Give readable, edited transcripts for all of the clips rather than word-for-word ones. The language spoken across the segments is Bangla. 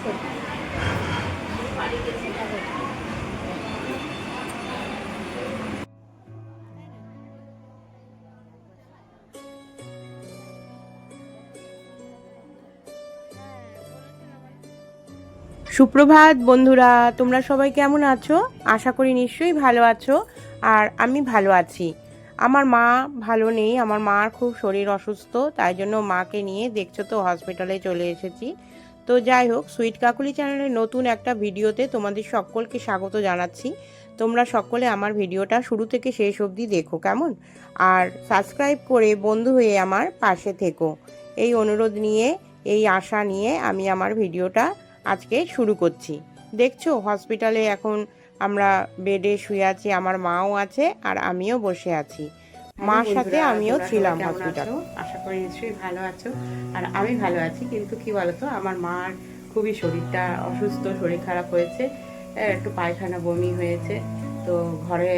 সুপ্রভাত বন্ধুরা, তোমরা সবাই কেমন আছো? আশা করি নিশ্চয়ই ভালো আছো। আর আমি ভালো আছি। আমার মা ভালো নেই, আমার মার খুব শরীর অসুস্থ, তাই জন্য মাকে নিয়ে দেখছো তো হসপিটালে চলে এসেছি। তো যাই হোক, সুইট কাকুলি চ্যানেলের নতুন একটা ভিডিওতে তোমাদের সকলকে স্বাগত জানাচ্ছি। তোমরা সকলে আমার ভিডিওটা শুরু থেকে শেষ অবধি দেখো কেমন, আর সাবস্ক্রাইব করে বন্ধু হয়ে আমার পাশে থেকো, এই অনুরোধ নিয়ে, এই আশা নিয়ে আমি আমার ভিডিওটা আজকে শুরু করছি। দেখছো হসপিটালে এখন আমরা বেডে শুয়ে আছি, আমার মাও আছে আর আমিও বসে আছি। মার সাথে আমিও ছিলাম হসপিটালে। আশা করি নিশ্চয়ই ভালো আছো, আর আমি ভালো আছি। কিন্তু কি বলতো, আমার মার খুবই শরীরটা অসুস্থ, শরীর খারাপ হয়েছে, একটু পায়খানা বমি হয়েছে। তো ঘরে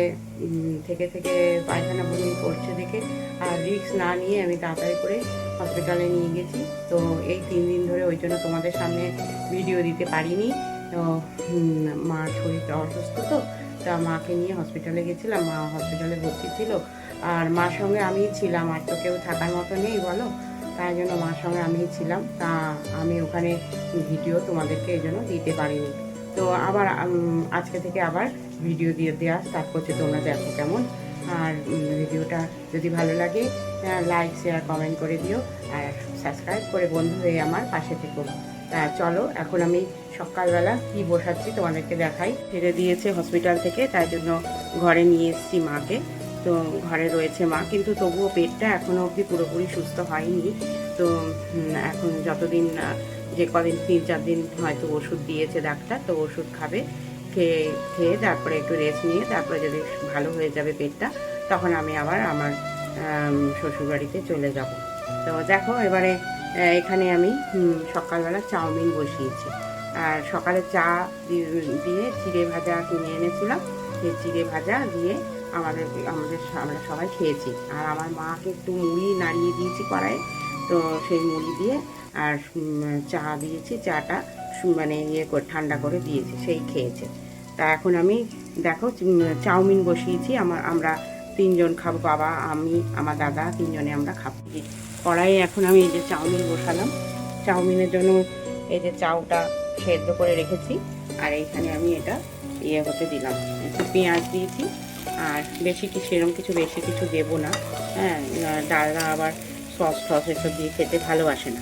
থেকে থেকে পায়খানা বমি করছে দেখে আর রিস্ক না নিয়ে আমি তাড়াতাড়ি করে হসপিটালে নিয়ে গেছি। তো এই 3 দিন ধরে ওই জন্য তোমাদের সামনে ভিডিও দিতে পারিনি। তো মার শরীরটা অসুস্থ, তো তা মাকে নিয়ে হসপিটালে গেছিলাম। মা হসপিটালে ভর্তি ছিল, আর মার সঙ্গে আমিই ছিলাম, আর তো কেউ থাকার মতো নেই বলো, তাই জন্য মার সঙ্গে আমিই ছিলাম। তা আমি ওখানে ভিডিও তোমাদেরকে এই জন্য দিতে পারিনি। তো আবার আজকে থেকে আবার ভিডিও দিয়ে দেওয়া স্টার্ট করছে, তোমরা দেখো কেমন। আর ভিডিওটা যদি ভালো লাগে লাইক শেয়ার কমেন্ট করে দিও, আর সাবস্ক্রাইব করে বন্ধু হয়ে আমার পাশে থেকো। তা চলো, এখন আমি সকালবেলা কি বসাচ্ছি তোমাদেরকে দেখাই। ফিরে দিয়েছে হসপিটাল থেকে, তাই জন্য ঘরে নিয়ে এসেছি মাকে। তো ঘরে রয়েছে মা, কিন্তু তবুও পেটটা এখনও অবধি পুরোপুরি সুস্থ হয়নি। তো এখন যতদিন, যে কদিন 3-4 দিন হয়তো ওষুধ দিয়েছে ডাক্তার, তো ওষুধ খাবে, খেয়ে তারপরে একটু রেস্ট নিয়ে তারপরে যদি ভালো হয়ে যাবে পেটটা, তখন আমি আবার আমার শ্বশুরবাড়িতে চলে যাব। তো দেখো এবারে এখানে আমি সকালবেলা চাউমিন বসিয়েছি, আর সকালে চা দিয়ে চিড়ে ভাজা কিনে এনেছিলাম, সেই চিড়ে ভাজা দিয়ে আমরা সবাই খেয়েছি। আর আমার মাকে একটু মুড়ি নাড়িয়ে দিয়েছি কড়াইয়ে, তো সেই মুড়ি দিয়ে আর চা দিয়েছি, চাটা মানে করে ঠান্ডা করে দিয়েছি, সেই খেয়েছে। তা এখন আমি দেখো চাউমিন বসিয়েছি। আমরা 3 জন খাবো, বাবা, আমি, আমার দাদা, 3 জনে আমরা খাবো। কড়াইয়ে এখন আমি এই যে চাউমিন বসালাম। চাউমিনের জন্য এই যে চাউটা সেদ্ধ করে রেখেছি, আর এইখানে আমি এটা হতে দিলাম, একটু পেঁয়াজ দিয়েছি। আর সেরকম বেশি কিছু দেবো না, হ্যাঁ, ডালনা আবার সস এসব দিয়ে খেতে ভালোবাসে না,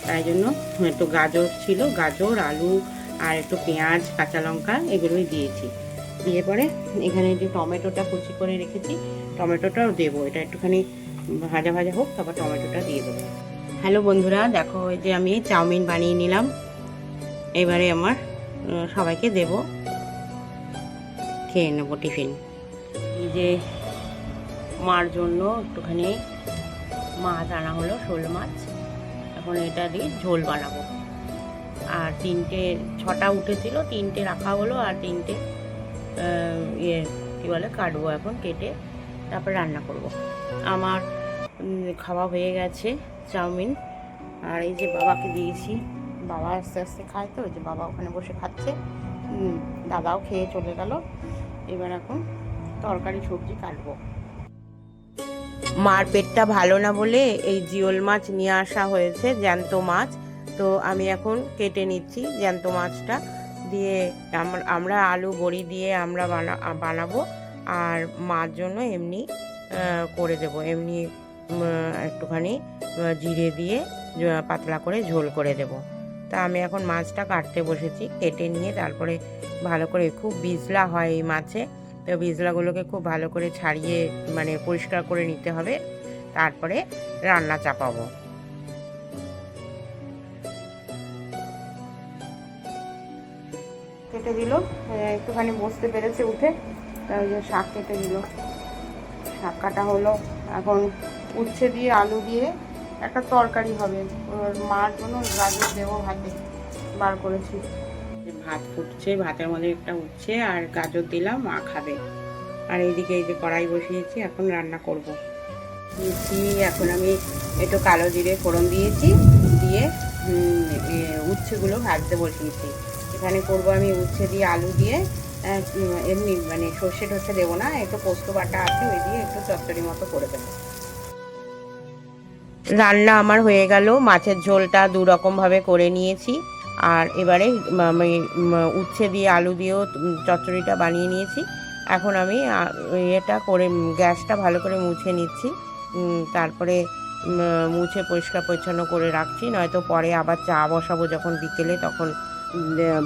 তাই জন্য একটু গাজর ছিল, গাজর, আলু আর একটু পেঁয়াজ, কাঁচা লঙ্কা এগুলোই দিয়েছি। দিয়ে পরে এখানে যে টমেটোটা কুচি করে রেখেছি, টমেটোটাও দেবো, এটা একটুখানি ভাজা ভাজা হোক, তারপর টমেটোটা দিয়ে দেবো। হ্যালো বন্ধুরা, দেখো এই যে আমি চাউমিন বানিয়ে নিলাম, এবারে আমার সবাইকে দেব, খেয়ে নেবো টিফিন। এই যে মার জন্য একটুখানি মাছ আনা হলো, শোল মাছ, এখন এটা দিয়ে ঝোল বানাবো। আর 6টা উঠেছিল, 3টে রাখা হলো, আর 3টে কী বলে কাটবো এখন, কেটে তারপর রান্না করব। আমার খাওয়া হয়ে গেছে চাউমিন, আর এই যে বাবাকে দিয়েছি, বাবা আস্তে আস্তে খায়, তো যে বাবা ওখানে বসে খাচ্ছে, দাদাও খেয়ে চলে গেল। এবার এখন তরকারি সবজি কাটবো। মার পেটটা ভালো না বলে এই জিওল মাছ নিয়ে আসা হয়েছে, জ্যান্ত মাছ। তো আমি এখন কেটে নিচ্ছি জ্যান্ত মাছটা দিয়ে, আমরা আলু বড়ি দিয়ে আমরা বানাবো, আর মার জন্য এমনি করে দেবো, এমনি একটুখানি জিরে দিয়ে পাতলা করে ঝোল করে দেব। তা আমি এখন মাছটা কাটতে বসেছি, কেটে নিয়ে তারপরে ভালো করে, খুব বিজলা হয় এই মাছে, তো বিজলাগুলোকে খুব ভালো করে ছাড়িয়ে মানে পরিষ্কার করে নিতে হবে, তারপরে রান্না চাপাবো। কেটে দিল, একটুখানি বসতে পেরেছে উঠে, তাই ওই যে শাক কেটে দিল, শাক কাটা হলো। এখন উচ্ছে দিয়ে আলু দিয়ে একটা তরকারি হবে, মার জন্য গাজর দেবো ভাতে, বার করেছি। ভাত ফুটছে, ভাতের মধ্যে একটা উচ্ছে আর গাজর দিলাম, মা খাবে। আর এইদিকে এই যে কড়াই বসিয়েছি, এখন রান্না করব। এখন আমি একটু কালো জিরে ফোড়ন দিয়েছি, দিয়ে দিয়ে উচ্ছেগুলো ভাজতে বসিয়েছি। এখানে করব আমি উচ্ছে দিয়ে আলু দিয়ে, এমনি মানে সর্ষে টর্ষে দেবো না, একটু পোস্ত বাটা আছে ওই দিয়ে একটু চচ্চড়ি মতো করে দেবো। রান্না আমার হয়ে গেল, মাছের ঝোলটা দু রকমভাবে করে নিয়েছি। আর এবারে আমি উচ্ছে দিয়ে আলু দিয়েও চচ্চড়িটা বানিয়ে নিয়েছি। এখন আমি এটা করে গ্যাসটা ভালো করে মুছে নিচ্ছি, তারপরে মুছে পরিষ্কার পরিচ্ছন্ন করে রাখছি, নয়তো পরে আবার চা বসাবো যখন বিকেলে, তখন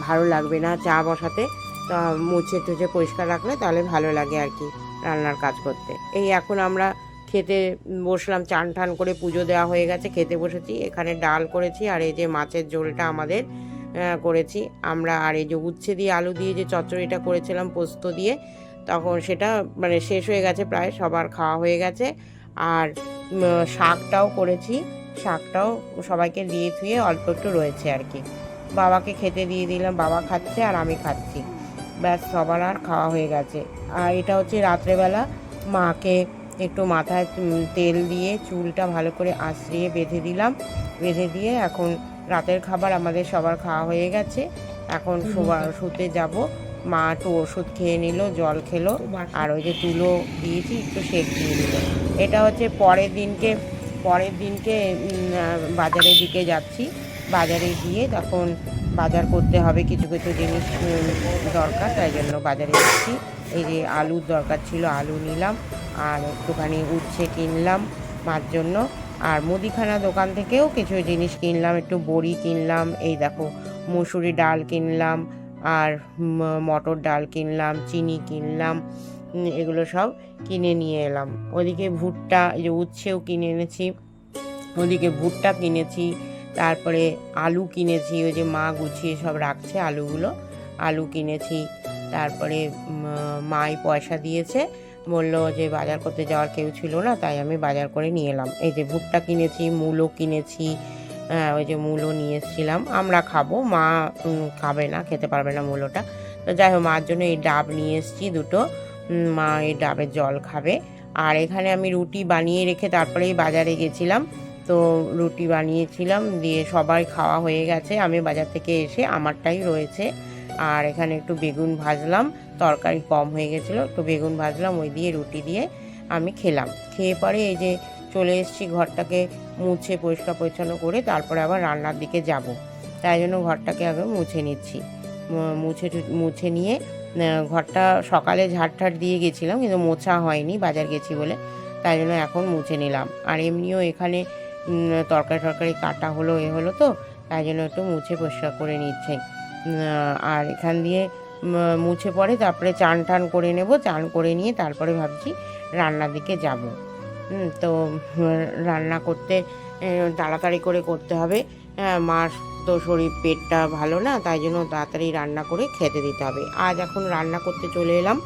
ভালো লাগবে না চা বসাতে। তা মুছে টুছে পরিষ্কার রাখলে তাহলে ভালো লাগে আর কি রান্নার কাজ করতে। এই এখন আমরা খেতে বসলাম, চান টান করে পুজো দেওয়া হয়ে গেছে, খেতে বসেছি। এখানে ডাল করেছি আর এই যে মাছের ঝোলটা আমাদের করেছি আমরা। আর এই যে উচ্ছে দিয়ে আলু দিয়ে যে চচ্চড়িটা করেছিলাম পোস্ত দিয়ে, তখন সেটা মানে শেষ হয়ে গেছে, প্রায় সবার খাওয়া হয়ে গেছে। আর শাকটাও করেছি, শাকটাও সবাইকে দিয়ে ধুয়ে অল্প একটু রয়েছে আর কি। বাবাকে খেতে দিয়ে দিলাম, বাবা খাচ্ছে আর আমি খাচ্ছি, ব্যাস সবার আর খাওয়া হয়ে গেছে। আর এটা হচ্ছে রাত্রেবেলা মাকে একটু মাথায় তেল দিয়ে চুলটা ভালো করে আঁচড়িয়ে বেঁধে দিলাম, বেঁধে দিয়ে এখন রাতের খাবার আমাদের সবার খাওয়া হয়ে গেছে। এখন শুতে যাব। মা একটু ওষুধ খেয়ে নিল, জল খেলো, আর ওই যে তুলো দিয়েছি একটু সেঁক দিয়ে দিল। এটা হচ্ছে পরের দিনকে বাজারের দিকে যাচ্ছি। বাজারে গিয়ে তখন বাজার করতে হবে, কিছু কিছু জিনিস দরকার, তাই জন্য বাজারে যাচ্ছি। এই যে আলুর দরকার ছিল, আলু নিলাম, আর একটুখানি উচ্ছে কিনলাম মার জন্য। আর মুদিখানা দোকান থেকেও কিছু জিনিস কিনলাম, একটু বড়ি কিনলাম, এই দেখো মুসুরি ডাল কিনলাম, আর মটর ডাল কিনলাম, চিনি কিনলাম, এগুলো সব কিনে নিয়ে এলাম। ওদিকে ভুট্টা, এই যে উচ্ছেও কিনে এনেছি, ওদিকে ভুট্টা কিনেছি, তারপরে আলু কিনেছি, ওই যে মা গুছিয়ে সব রাখছে আলুগুলো, আলু কিনেছি। তারপরে মাই পয়সা দিয়েছে, বললো যে বাজার করতে যাওয়ার কেউ ছিল না, তাই আমি বাজার করে নিয়ে এলাম। এই যে ভুট্টা কিনেছি, মূলো কিনেছি, ওই যে মূলো নিয়ে এসেছিলাম, আমরা খাবো, মা খাবে না, খেতে পারবে না মূলোটা। তো যাই হোক, মার জন্য এই ডাব নিয়ে এসেছি দুটো, মা এই ডাবের জল খাবে। আর এখানে আমি রুটি বানিয়ে রেখে তারপরেই বাজারে গেছিলাম, তো রুটি বানিয়েছিলাম, দিয়ে সবাই খাওয়া হয়ে গেছে। আমি বাজার থেকে এসে আমারটাই রয়েছে। আর এখানে একটু বেগুন ভাজলাম, তরকারি কম হয়ে গেছিলো, একটু বেগুন ভাজলাম, ওই দিয়ে রুটি দিয়ে আমি খেলাম। খেয়ে পরে এই যে চলে এসেছি, ঘরটাকে মুছে পরিষ্কার পরিচ্ছন্ন করে তারপরে আবার রান্নার দিকে যাব, তাই জন্য ঘরটাকে আগে মুছে নিচ্ছি। মুছে নিয়ে ঘরটা সকালে ঝাড় দিয়ে গেছিলাম, কিন্তু মোছা হয়নি, বাজার গেছি বলে, তাই জন্য এখন মুছে নিলাম। আর এমনিও এখানে তরকারি কাটা হলো, হলো তো, তাই জন্য একটু মুছে পরিষ্কার করে নিচ্ছে। আর এখান দিয়ে মুছে পরে তারপরে চান টান করে নেব, চান করে নিয়ে তারপরে ভাবছি রান্নার দিকে যাব। তো রান্না করতে তাড়াতাড়ি করে করতে হবে, মার তো শরীর পেটটা ভালো না, তাই জন্য তাড়াতাড়ি রান্না করে খেতে দিতে হবে। আজ এখন রান্না করতে চলে এলাম।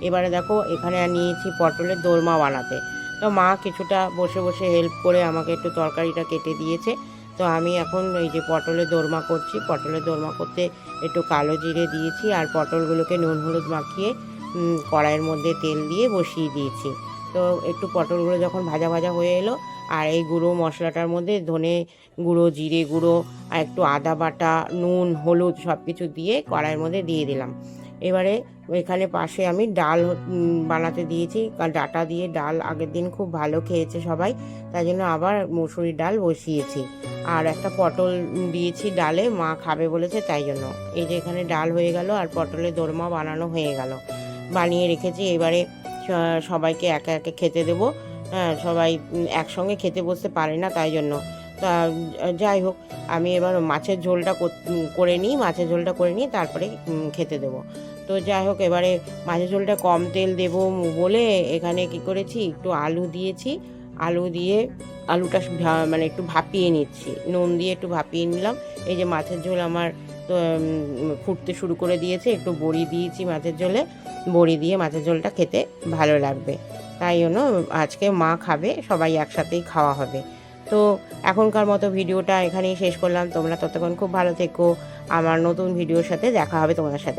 এবারে দেখো এখানে নিয়েছি পটলের দোরমা বানাতে। তো মা কিছুটা বসে বসে হেল্প করে আমাকে একটু তরকারিটা কেটে দিয়েছে। তো আমি এখন এই যে পটলের দোরমা করছি। পটলের দোরমা করতে একটু কালো জিরে দিয়েছি, আর পটলগুলোকে নুন হলুদ মাখিয়ে কড়াইয়ের মধ্যে তেল দিয়ে বসিয়ে দিয়েছি। তো একটু পটলগুলো যখন ভাজা ভাজা হয়ে এলো, আর এই গুঁড়ো মশলাটার মধ্যে ধনে গুঁড়ো, জিরে গুঁড়ো, আর একটু আদা বাটা, নুন হলুদ সব কিছু দিয়ে কড়াইয়ের মধ্যে দিয়ে দিলাম। এবারে এখানে পাশে আমি ডাল বানাতে দিয়েছি, কারণ ডাটা দিয়ে ডাল আগের দিন খুব ভালো খেয়েছে সবাই, তাই জন্য আবার মুসুরির ডাল বসিয়েছি। আর একটা পটল দিয়েছি ডালে, মা খাবে বলেছে, তাই জন্য। এই যে এখানে ডাল হয়ে গেল, আর পটলের দোরমা বানানো হয়ে গেল, বানিয়ে রেখেছি। এবারে সবাইকে একে একে খেতে দেবো। সবাই একসঙ্গে খেতে বসতে পারে না, তাই জন্য। তা যাই হোক, আমি এবার মাছের ঝোলটা করে নিই, তারপরে খেতে দেবো। তো যাই হোক, এবারে মাছের ঝোলটা কম তেল দেবো বলে এখানে কি করেছি, একটু আলু দিয়েছি, আলু দিয়ে আলুটা মানে একটু ভাপিয়ে নিচ্ছি, নুন দিয়ে একটু ভাপিয়ে নিলাম। এই যে মাছের ঝোল আমার তো ফুটতে শুরু করে দিয়েছে, একটু বড়ি দিয়েছি মাছের ঝোলে, বড়ি দিয়ে মাছের ঝোলটা খেতে ভালো লাগবে, তাই জন্য আজকে মা খাবে, সবাই একসাথেই খাওয়া হবে। তো এখনকার মতো ভিডিওটা এখানেই শেষ করলাম। তোমরা ততক্ষণ খুব ভালো থেকো, আমার নতুন ভিডিওর সাথে দেখা হবে তোমাদের সাথে।